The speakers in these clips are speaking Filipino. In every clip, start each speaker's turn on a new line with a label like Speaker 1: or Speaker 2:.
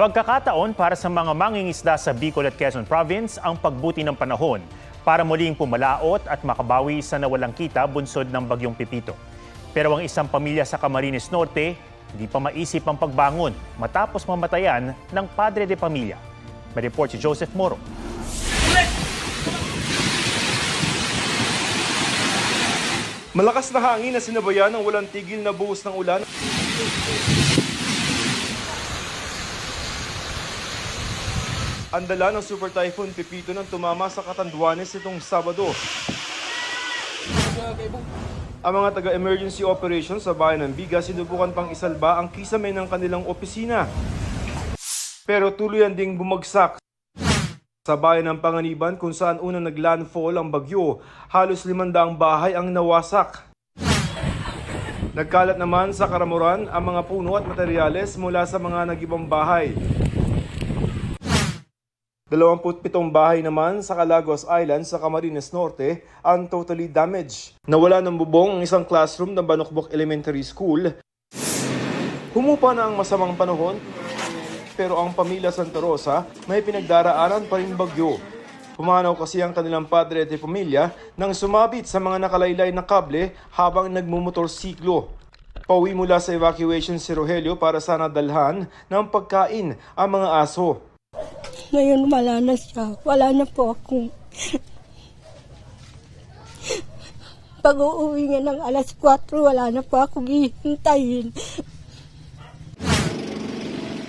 Speaker 1: Pagkakataon para sa mga mangingisda sa Bicol at Quezon Province ang pagbuti ng panahon para muling pumalaot at makabawi sa nawalang kita bunsod ng bagyong Pepito. Pero ang isang pamilya sa Camarines Norte hindi pa maisip ang pagbangon matapos mamatayan ng padre de pamilya. May report si Joseph Moro.
Speaker 2: Malakas na hangin na sinabayan ng walang tigil na buhos ng ulan. Ang dala ng Super Typhoon Pepito nang tumama sa Catanduanes itong Sabado. Ang mga taga-emergency operations sa bayan ng Biga sinubukan pang isalba ang kisame ng kanilang opisina. Pero tuluyan ding bumagsak sa bayan ng Panganiban kung saan unang naglandfall ang bagyo. Halos 500 bahay ang nawasak. Nagkalat naman sa Karamuran ang mga puno at materyales mula sa mga nagibang bahay. 27 bahay naman sa Calagos Island sa Camarines Norte ang totally damaged. Nawala ng bubong ang isang classroom ng Banokbok Elementary School. Humupa na ang masamang panahon, pero ang pamilya Santa Rosa may pinagdaraanan pa rin bagyo. Pumanaw kasi ang kanilang padre de pamilya nang sumabit sa mga nakalaylay na kable habang nagmumotorsiklo. Pauwi mula sa evacuation si Rogelio para sana dalhan ng pagkain ang mga aso.
Speaker 3: Ngayon wala na siya. Wala na po ako. Pag uuwi nga ng alas 4, wala na po akong hihintayin.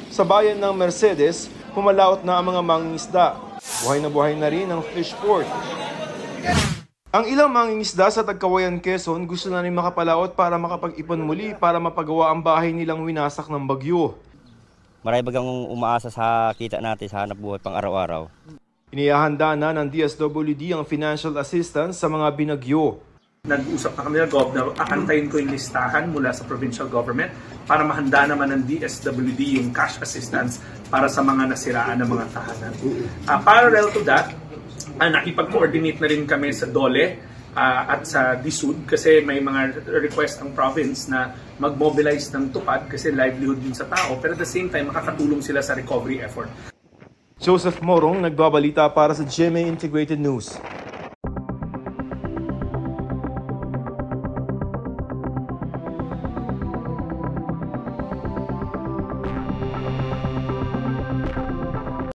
Speaker 2: Sa bayan ng Mercedes, pumalaot na ang mga mangingisda. Buhay na rin ang fish port. Ang ilang mangingisda sa Tagkawayan, Quezon gusto na rin makapalaot para makapag-ipon muli para mapagawa ang bahay nilang winasak ng bagyo.
Speaker 4: Marami bagang umaasa sa kita natin sa hanap buhay pang araw-araw.
Speaker 2: Inihahanda na ng DSWD ang financial assistance sa mga binagyo.
Speaker 5: Nag-usap na kami na Governor, aantayin ko yung listahan mula sa provincial government para mahanda naman ng DSWD yung cash assistance para sa mga nasiraan ng mga tahanan. Parallel to that, nakipag-coordinate na rin kami sa DOLE at sa DSUD kasi may mga request ang province na mag-mobilize ng tupad kasi livelihood din sa tao, pero at the same time makakatulong sila sa recovery effort.
Speaker 2: Joseph Morong nagbabalita para sa GMA Integrated News.